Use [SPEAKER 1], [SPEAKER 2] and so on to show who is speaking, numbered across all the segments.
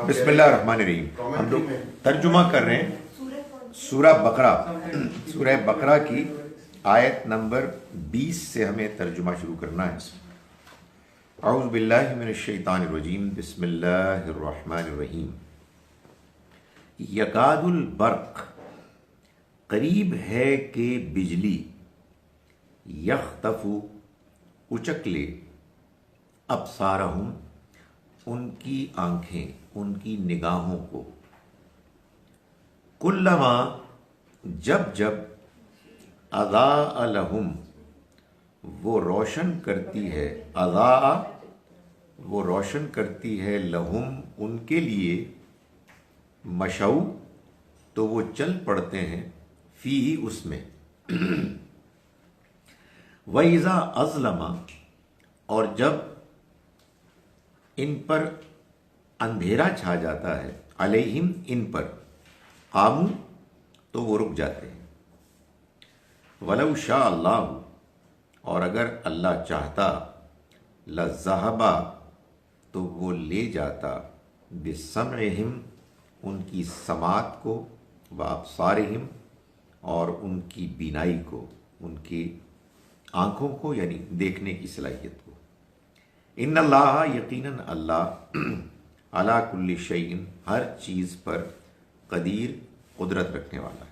[SPEAKER 1] بسم اللہ الرحمن الرحیم. ہم لوگ ترجمہ کر رہے ہیں سورہ بقرہ کی آیت نمبر 20 سے ہمیں ترجمہ شروع کرنا ہے. اعوذ باللہ من الشیطان الرجیم. بسم اللہ الرحمن الرحیم. یکاد البرق، قریب ہے کہ بجلی، یخطف، اچک لے، ابصارہم، ان کی آنکھیں، ان کی نگاہوں کو، کلما، جب جب، اضاء لہم، وہ روشن کرتی ہے، اضاء، وہ روشن کرتی ہے، لہم، ان کے لیے، مشو، تو وہ چل پڑتے ہیں، فی، اس میں، وَإِذَا أَظْلَمَ، اور جب ان پر اندھیرا چھا جاتا ہے، علیہم، ان پر، قاموا، تو وہ رک جاتے ہیں. وَلَوْ شَاءَ اللَّهُ، اور اگر اللہ چاہتا، لَذَّهَبَ، تو وہ لے جاتا، بِسَمْعِهِمْ، ان کی سماعت کو، وَأَبْصَارِهِمْ، اور ان کی بینائی کو، ان کی آنکھوں کو، یعنی دیکھنے کی صلاحیت کو. ان اللہ، یقیناً اللہ، علی کل شیء، ہر چیز پر، قدیر، قدرت رکھنے والا ہے.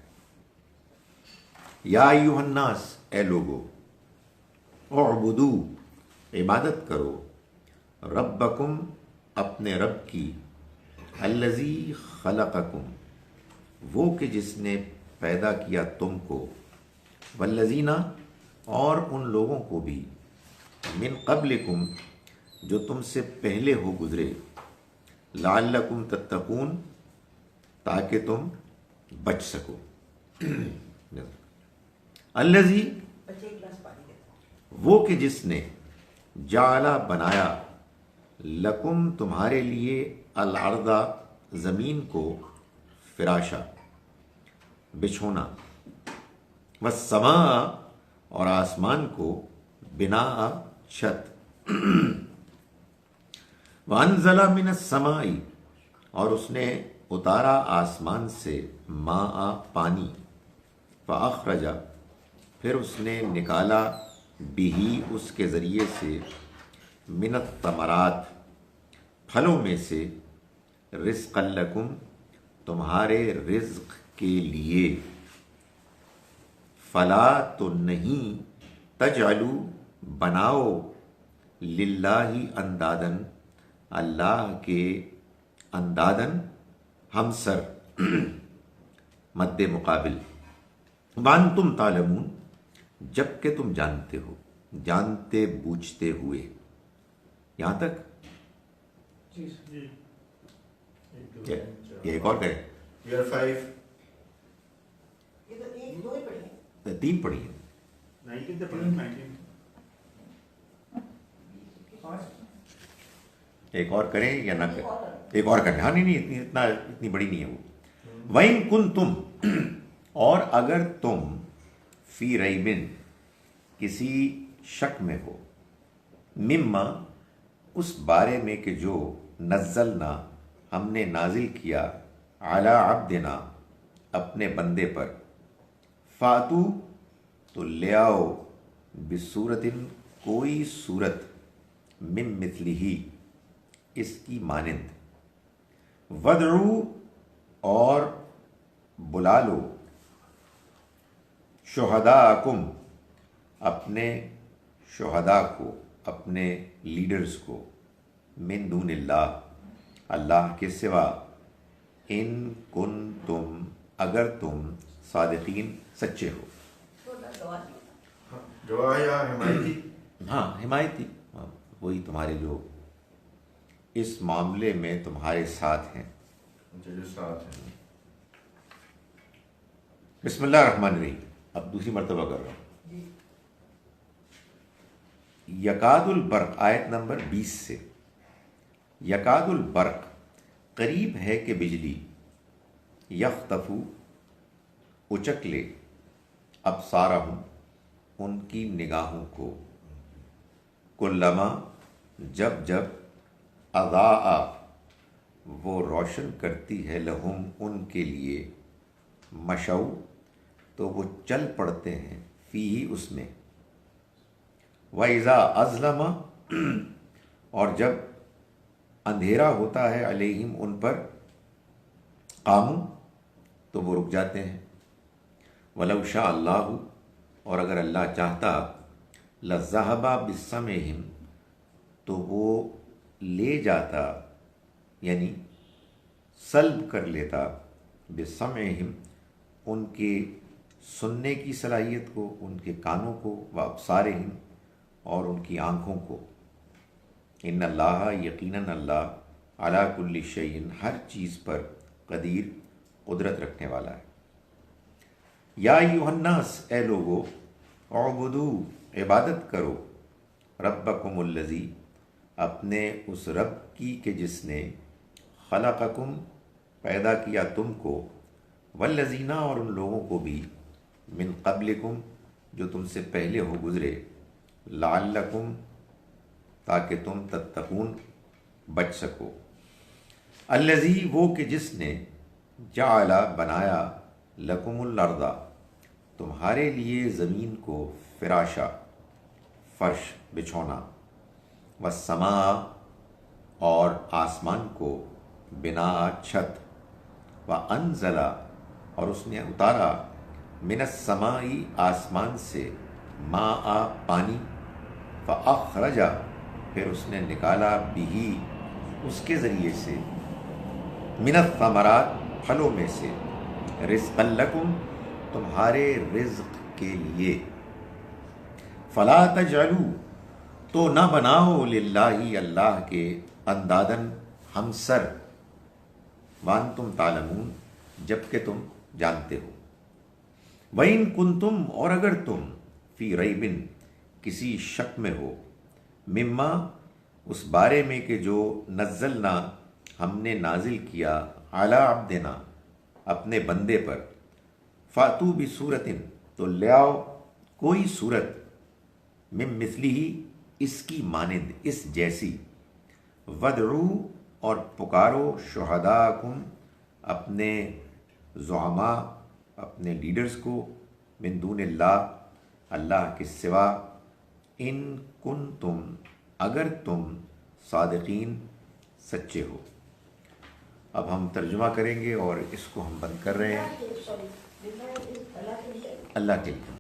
[SPEAKER 1] یا ایھا الناس، اے لوگو، اعبدوا، عبادت کرو، ربکم، اپنے رب کی، الذی خلقکم، وہ کہ جس نے پیدا کیا تم کو، والذین، اور ان لوگوں کو بھی، من قبلکم، جو تم سے پہلے ہو گزرے، لعلکم تتقون، تاکہ تم بچ سکو. الذی، وہ کہ جس نے، جعل، بنایا، لکم، تمہارے لیے، الارض، زمین کو، فراشا، بچھونا، والسماء، اور آسمان کو، بناء، چھت، وَأَنزَلَ مِنَ السَّمَاءِ، اور اس نے اتارا آسمان سے، ماء، پانی، فَأَخْرَجَ، پھر اس نے نکالا، بِہِ، اس کے ذریعے سے، مِنَ الثَّمَرَاتِ، پھلوں میں سے، رِزْقًا لَکُم، تمہارے رزق کے لیے، فلا، تو نہیں، تجعلوا، بناؤ، للہ، اندادن، اللہ کے، اندادن، ہمسر، مد مقابل، وانتم تعلمون، جب کہ تم جانتے ہو، جانتے بوجھتے ہوئے. یہاں تک یہ ایک اور کریں، تین پڑھی ہیں. ایک اور کریں یا نہ کریں؟ ایک اور کریں. ہاں، نہیں، اتنی بڑی نہیں ہے وہ. وَإِن كُنتُمْ، اور اگر تم، فی ریبن، کسی شک میں ہو، مما، اس بارے میں کہ جو، نزلنا، ہم نے نازل کیا، علی عبدنا، اپنے بندے پر، فاتو، تو لے آؤ، بصورت، کوئی صورت، من مثلہ، اس کی مانند، وَادْعُوا، اور بلا لو، شہداءکم، اپنے شہداء کو، اپنے لیڈرز کو، من دون اللہ، اللہ کے سوا، ان کنتم، اگر تم، صادقین، سچے ہو.
[SPEAKER 2] گواہ یا حمایتی؟
[SPEAKER 1] ہاں، حمایتی، وہی تمہارے جو اس معاملے میں تمہارے ساتھ ہیں.
[SPEAKER 2] جو ساتھ ہیں.
[SPEAKER 1] بسم اللہ الرحمن الرحیم. اب دوسری مرتبہ کر رہا ہوں. یکاد البرق، آیت نمبر 20 سے. یکاد البرق، قریب ہے کہ بجلی، یخطف، اچک لے، ابصارہم، ان کی نگاہوں کو، کلما، جب جب، اضاء، وہ روشن کرتی ہے لہم ان کے لیے مشو تو وہ چل پڑتے ہیں فی اس میں وَإِذَا أَظْلَمَ اور جب اندھیرا ہوتا ہے علیہم ان پر قاموا تو وہ رک جاتے ہیں وَلَوْ شَاءَ اللَّهُ اور اگر اللہ چاہتا لَذَّهَبَ بِسَمْعِهِمْ تو وہ لے جاتا یعنی سلب کر لیتا بِسَمْعِهِمْ ان کے سننے کی صلاحیت کو ان کے کانوں کو وَأَبْصَارِهِمْ اور ان کی آنکھوں کو ان اللہ یقیناً اللہ علی کل شیء ہر چیز پر قدیر قدرت رکھنے والا ہے یا ایھا الناس اے لوگو اعبدو عبادت کرو ربکم الذی اپنے اس رب کی کہ جس نے خلقکم پیدا کیا تم کو والذین اور ان لوگوں کو بھی من قبلکم جو تم سے پہلے ہو گزرے لعلکم تاکہ تم تتقون بچ سکو الذی وہ کہ جس نے جعل بنایا لکم الارض تمہارے لیے زمین کو فراشا فرش بچھونا والسماء اور آسمان کو بنا چھت وانزل اور اس نے اتارا من السماء آسمان سے ماء پانی فاخرج پھر اس نے نکالا بھی اس کے ذریعے سے من الثمرات پھلوں میں سے رزقا لکم تمہارے رزق کے لیے فلا تجعلوا تو نہ بناؤ للہ اللہ کے اندادن ہمسر وانتم تعلمون جبکہ تم جانتے ہو وَإِن كُنتُمْ اور اگر تم فی ریبن کسی شک میں ہو مما اس بارے میں کہ جو نزلنا ہم نے نازل کیا علی عبدنا اپنے بندے پر فاتو بصورت تو لے آؤ کوئی صورت من مثلہ اس کی مانند اس جیسی ودعو اور پکارو شہداءکم اپنے زعماء اپنے لیڈرز کو من دون اللہ اللہ کے سوا ان کنتم اگر تم صادقین سچے ہو اب ہم ترجمہ کریں گے اور اس کو ہم بند کر رہے ہیں اللہ کے لیے